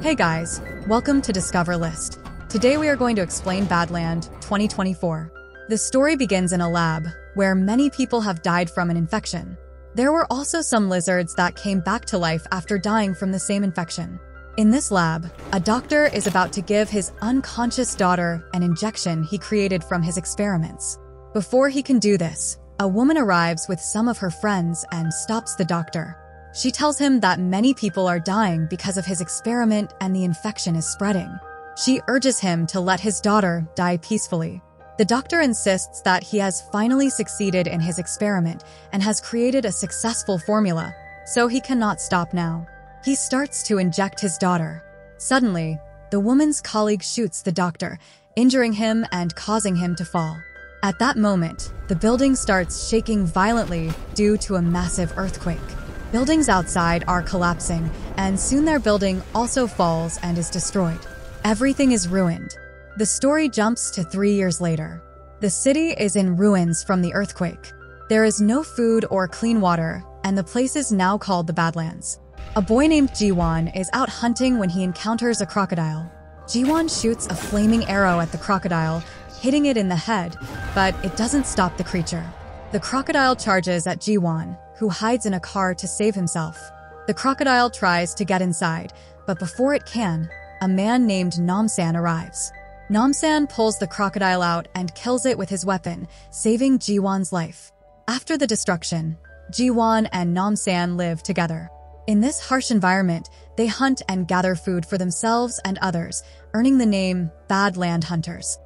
Hey guys, welcome to Discover List. Today we are going to explain Badland 2024. The story begins in a lab, where many people have died from an infection. There were also some lizards that came back to life after dying from the same infection. In this lab, a doctor is about to give his unconscious daughter an injection he created from his experiments. Before he can do this, a woman arrives with some of her friends and stops the doctor. She tells him that many people are dying because of his experiment and the infection is spreading. She urges him to let his daughter die peacefully. The doctor insists that he has finally succeeded in his experiment and has created a successful formula, so he cannot stop now. He starts to inject his daughter. Suddenly, the woman's colleague shoots the doctor, injuring him and causing him to fall. At that moment, the building starts shaking violently due to a massive earthquake. Buildings outside are collapsing, and soon their building also falls and is destroyed. Everything is ruined. The story jumps to 3 years later. The city is in ruins from the earthquake. There is no food or clean water, and the place is now called the Badlands. A boy named Jiwon is out hunting when he encounters a crocodile. Jiwon shoots a flaming arrow at the crocodile, hitting it in the head, but it doesn't stop the creature. The crocodile charges at Jiwon, who hides in a car to save himself. The crocodile tries to get inside, but before it can, a man named Namsan arrives. Namsan pulls the crocodile out and kills it with his weapon, saving Jiwon's life. After the destruction, Jiwon and Namsan live together. In this harsh environment, they hunt and gather food for themselves and others, earning the name Badland Hunters.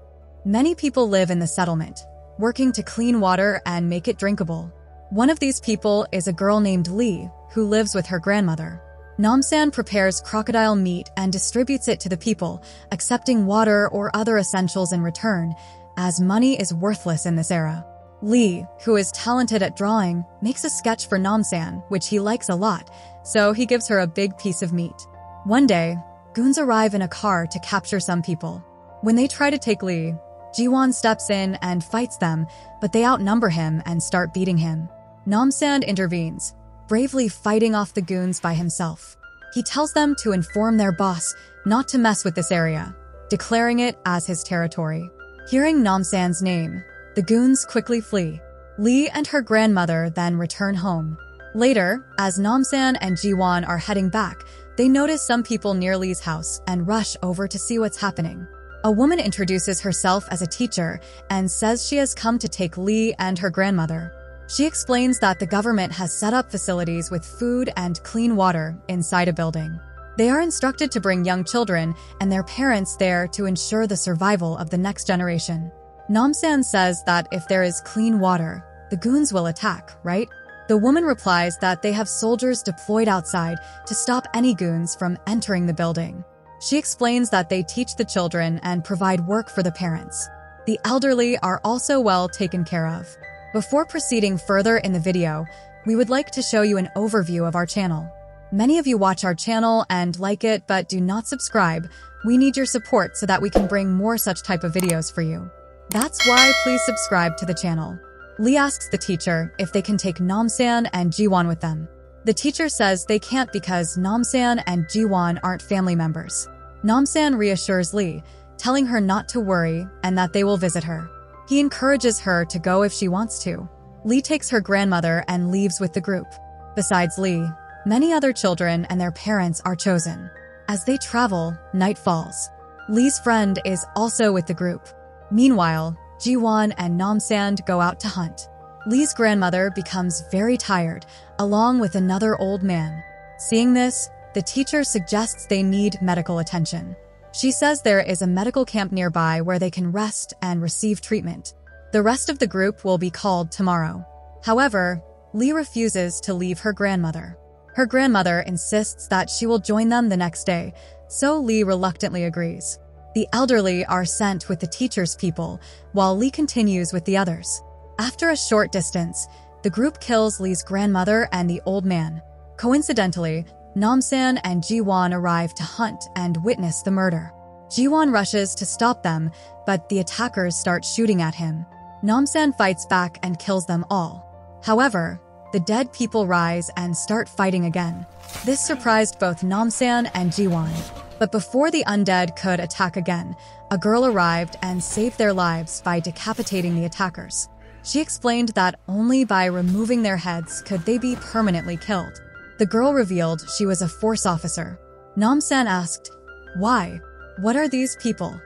Many people live in the settlement, working to clean water and make it drinkable. One of these people is a girl named Lee, who lives with her grandmother. Namsan prepares crocodile meat and distributes it to the people, accepting water or other essentials in return, as money is worthless in this era. Lee, who is talented at drawing, makes a sketch for Namsan, which he likes a lot, so he gives her a big piece of meat. One day, goons arrive in a car to capture some people. When they try to take Lee, Jiwon steps in and fights them, but they outnumber him and start beating him. Namsan intervenes, bravely fighting off the goons by himself. He tells them to inform their boss not to mess with this area, declaring it as his territory. Hearing Namsan's name, the goons quickly flee. Lee and her grandmother then return home. Later, as Namsan and Jiwon are heading back, they notice some people near Lee's house and rush over to see what's happening. A woman introduces herself as a teacher and says she has come to take Lee and her grandmother. She explains that the government has set up facilities with food and clean water inside a building. They are instructed to bring young children and their parents there to ensure the survival of the next generation. Namsan says that if there is clean water, the goons will attack, right? The woman replies that they have soldiers deployed outside to stop any goons from entering the building. She explains that they teach the children and provide work for the parents. The elderly are also well taken care of. Before proceeding further in the video, we would like to show you an overview of our channel. Many of you watch our channel and like it but do not subscribe. We need your support so that we can bring more such type of videos for you. That's why please subscribe to the channel. Lee asks the teacher if they can take Namsan and Jiwon with them. The teacher says they can't because Namsan and Jiwon aren't family members. Namsan reassures Lee, telling her not to worry and that they will visit her. He encourages her to go if she wants to. Lee takes her grandmother and leaves with the group. Besides Lee, many other children and their parents are chosen. As they travel, night falls. Lee's friend is also with the group. Meanwhile, Jiwon and Namsan go out to hunt. Lee's grandmother becomes very tired, along with another old man. Seeing this, the teacher suggests they need medical attention. She says there is a medical camp nearby where they can rest and receive treatment. The rest of the group will be called tomorrow. However, Lee refuses to leave her grandmother. Her grandmother insists that she will join them the next day, so Lee reluctantly agrees. The elderly are sent with the teacher's people, while Lee continues with the others. After a short distance, the group kills Lee's grandmother and the old man. Coincidentally, Namsan and Jiwon arrive to hunt and witness the murder. Jiwon rushes to stop them, but the attackers start shooting at him. Namsan fights back and kills them all. However, the dead people rise and start fighting again. This surprised both Namsan and Jiwon. But before the undead could attack again, a girl arrived and saved their lives by decapitating the attackers. She explained that only by removing their heads could they be permanently killed. The girl revealed she was a force officer. Namsan asked, "Why? What are these people?"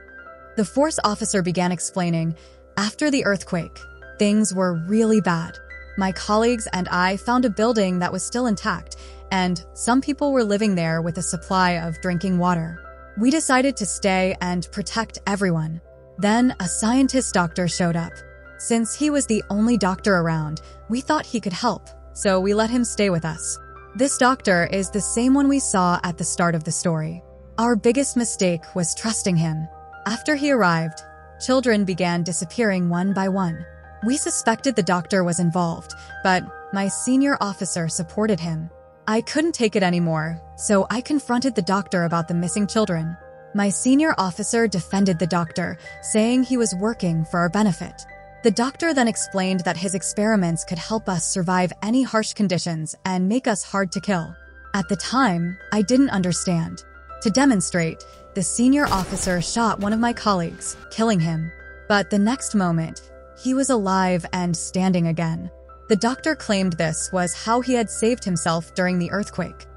The force officer began explaining, "After the earthquake, things were really bad. My colleagues and I found a building that was still intact, and some people were living there with a supply of drinking water. We decided to stay and protect everyone. Then a scientist doctor showed up. Since he was the only doctor around, we thought he could help, so we let him stay with us. This doctor is the same one we saw at the start of the story. Our biggest mistake was trusting him. After he arrived, children began disappearing one by one. We suspected the doctor was involved, but my senior officer supported him. I couldn't take it anymore, so I confronted the doctor about the missing children. My senior officer defended the doctor, saying he was working for our benefit. The doctor then explained that his experiments could help us survive any harsh conditions and make us hard to kill. At the time, I didn't understand. To demonstrate, the senior officer shot one of my colleagues, killing him. But the next moment, he was alive and standing again. The doctor claimed this was how he had saved himself during the earthquake.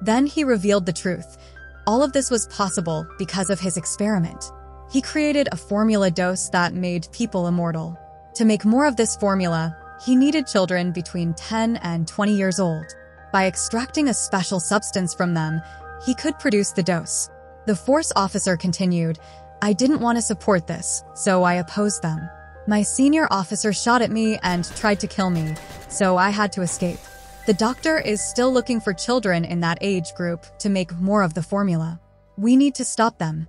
Then he revealed the truth. All of this was possible because of his experiment. He created a formula dose that made people immortal. To make more of this formula, he needed children between 10 and 20 years old. By extracting a special substance from them, he could produce the dose. The force officer continued, "I didn't want to support this, so I opposed them. My senior officer shot at me and tried to kill me, so I had to escape. The doctor is still looking for children in that age group to make more of the formula. We need to stop them."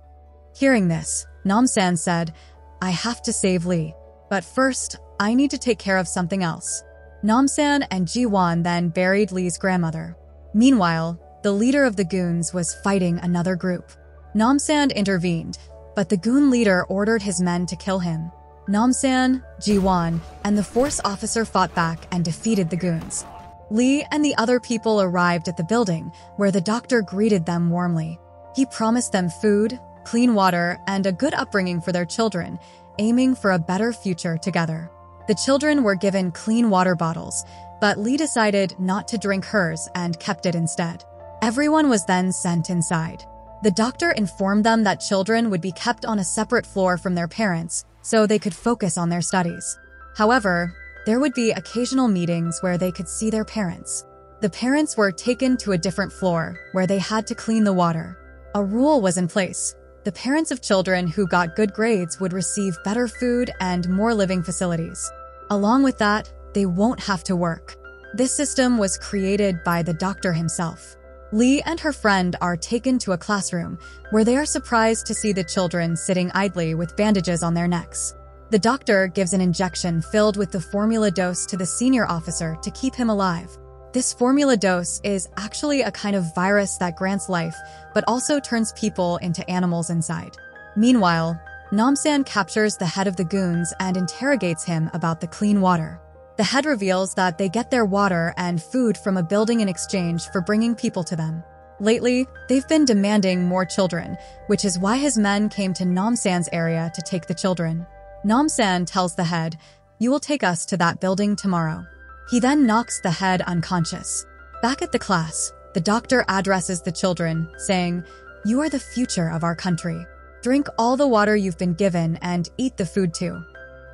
Hearing this, Namsan said, "I have to save Lee. But first, I need to take care of something else." Namsan and Ji-won then buried Lee's grandmother. Meanwhile, the leader of the goons was fighting another group. Namsan intervened, but the goon leader ordered his men to kill him. Namsan, Ji-won, and the force officer fought back and defeated the goons. Lee and the other people arrived at the building, where the doctor greeted them warmly. He promised them food, clean water, and a good upbringing for their children, aiming for a better future together. The children were given clean water bottles, but Lee decided not to drink hers and kept it instead. Everyone was then sent inside. The doctor informed them that children would be kept on a separate floor from their parents, so they could focus on their studies. However, there would be occasional meetings where they could see their parents. The parents were taken to a different floor, where they had to clean the water. A rule was in place. The parents of children who got good grades would receive better food and more living facilities. Along with that, they won't have to work. This system was created by the doctor himself. Lee and her friend are taken to a classroom, where they are surprised to see the children sitting idly with bandages on their necks. The doctor gives an injection filled with the formula dose to the senior officer to keep him alive. This formula dose is actually a kind of virus that grants life, but also turns people into animals inside. Meanwhile, Namsan captures the head of the goons and interrogates him about the clean water. The head reveals that they get their water and food from a building in exchange for bringing people to them. Lately, they've been demanding more children, which is why his men came to Namsan's area to take the children. Namsan tells the head, "You will take us to that building tomorrow." He then knocks the head unconscious. Back at the class, the doctor addresses the children, saying, "You are the future of our country. Drink all the water you've been given and eat the food too."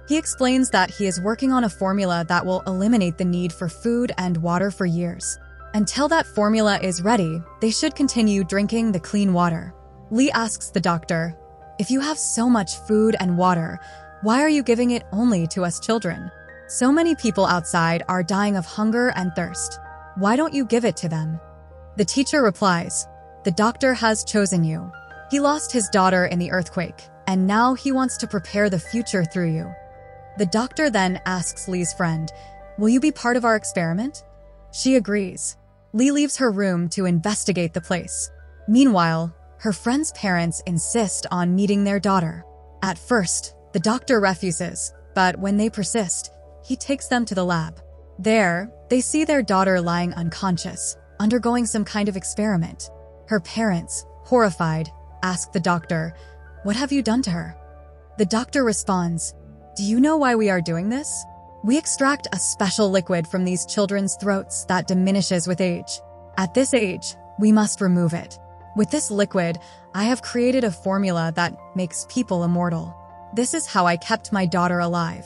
He explains that he is working on a formula that will eliminate the need for food and water for years. Until that formula is ready, they should continue drinking the clean water. Lee asks the doctor, "If you have so much food and water, why are you giving it only to us children? So many people outside are dying of hunger and thirst. Why don't you give it to them?" The teacher replies, "The doctor has chosen you. He lost his daughter in the earthquake, and now he wants to prepare the future through you." The doctor then asks Lee's friend, "Will you be part of our experiment?" She agrees. Lee leaves her room to investigate the place. Meanwhile, her friend's parents insist on meeting their daughter. At first, the doctor refuses, but when they persist, he takes them to the lab. There, they see their daughter lying unconscious, undergoing some kind of experiment. Her parents, horrified, ask the doctor, "What have you done to her?" The doctor responds, "Do you know why we are doing this? We extract a special liquid from these children's throats that diminishes with age. At this age, we must remove it. With this liquid, I have created a formula that makes people immortal. This is how I kept my daughter alive."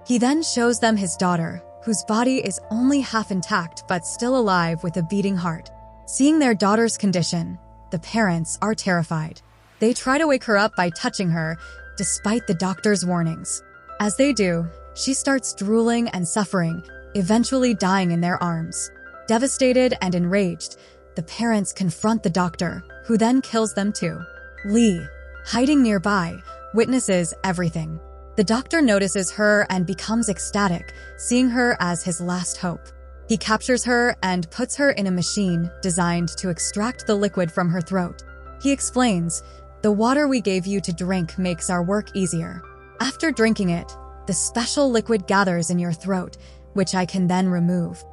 He then shows them his daughter, whose body is only half intact but still alive with a beating heart. Seeing their daughter's condition, the parents are terrified. They try to wake her up by touching her, despite the doctor's warnings. As they do, she starts drooling and suffering, eventually dying in their arms. Devastated and enraged, the parents confront the doctor, who then kills them too. Lee, hiding nearby, witnesses everything. The doctor notices her and becomes ecstatic, seeing her as his last hope. He captures her and puts her in a machine designed to extract the liquid from her throat. He explains, "The water we gave you to drink makes our work easier. After drinking it, the special liquid gathers in your throat, which I can then remove."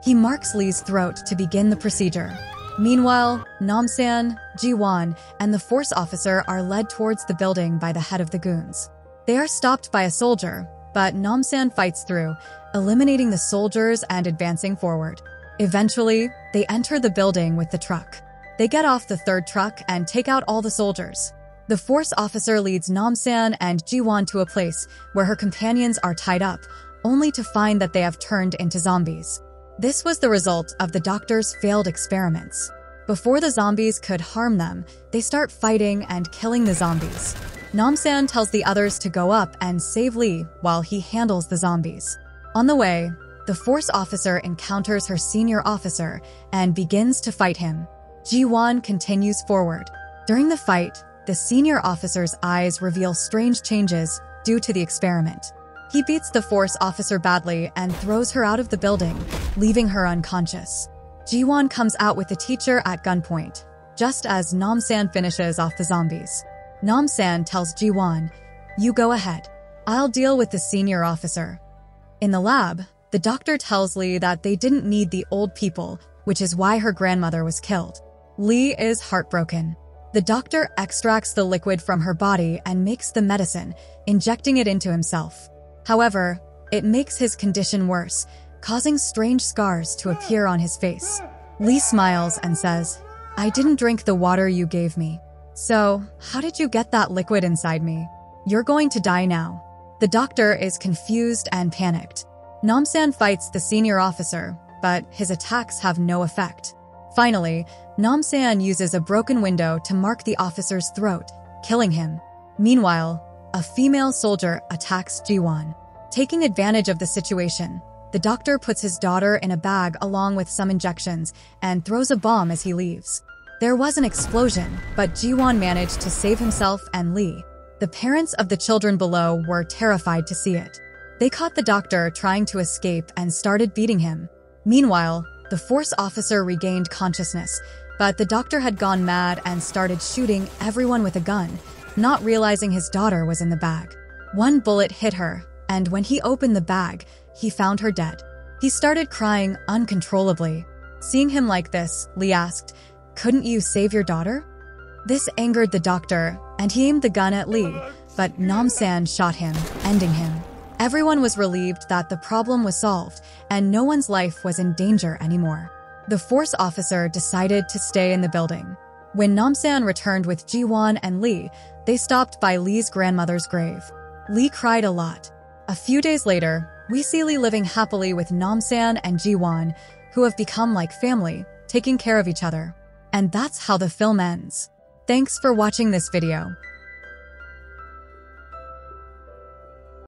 He marks Lee's throat to begin the procedure. Meanwhile, Namsan, Ji-won, and the force officer are led towards the building by the head of the goons. They are stopped by a soldier, but Namsan fights through, eliminating the soldiers and advancing forward. Eventually, they enter the building with the truck. They get off the third truck and take out all the soldiers. The force officer leads Namsan and Ji-won to a place where her companions are tied up, only to find that they have turned into zombies. This was the result of the doctor's failed experiments. Before the zombies could harm them, they start fighting and killing the zombies. Namsan tells the others to go up and save Lee while he handles the zombies. On the way, the force officer encounters her senior officer and begins to fight him. Ji-won continues forward. During the fight, the senior officer's eyes reveal strange changes due to the experiment. He beats the force officer badly and throws her out of the building, leaving her unconscious. Ji-won comes out with the teacher at gunpoint, just as Namsan finishes off the zombies. Namsan tells Ji-won, "You go ahead. I'll deal with the senior officer." In the lab, the doctor tells Lee that they didn't need the old people, which is why her grandmother was killed. Lee is heartbroken. The doctor extracts the liquid from her body and makes the medicine, injecting it into himself. However, it makes his condition worse, causing strange scars to appear on his face. Lee smiles and says, "I didn't drink the water you gave me. So, how did you get that liquid inside me? You're going to die now." The doctor is confused and panicked. Namsan fights the senior officer, but his attacks have no effect. Finally, Namsan uses a broken window to mark the officer's throat, killing him. Meanwhile, a female soldier attacks Ji-won. Taking advantage of the situation, the doctor puts his daughter in a bag along with some injections and throws a bomb as he leaves. There was an explosion, but Ji-won managed to save himself and Lee. The parents of the children below were terrified to see it. They caught the doctor trying to escape and started beating him. Meanwhile, the force officer regained consciousness, but the doctor had gone mad and started shooting everyone with a gun, not realizing his daughter was in the bag. One bullet hit her, and when he opened the bag, he found her dead. He started crying uncontrollably. Seeing him like this, Lee asked, "Couldn't you save your daughter?" This angered the doctor, and he aimed the gun at Lee, but Namsan shot him, ending him. Everyone was relieved that the problem was solved, and no one's life was in danger anymore. The force officer decided to stay in the building. When Namsan returned with Ji-won and Lee, they stopped by Lee's grandmother's grave. Lee cried a lot. A few days later, we see Lee living happily with Namsan and Ji-won, who have become like family, taking care of each other. And that's how the film ends. Thanks for watching this video.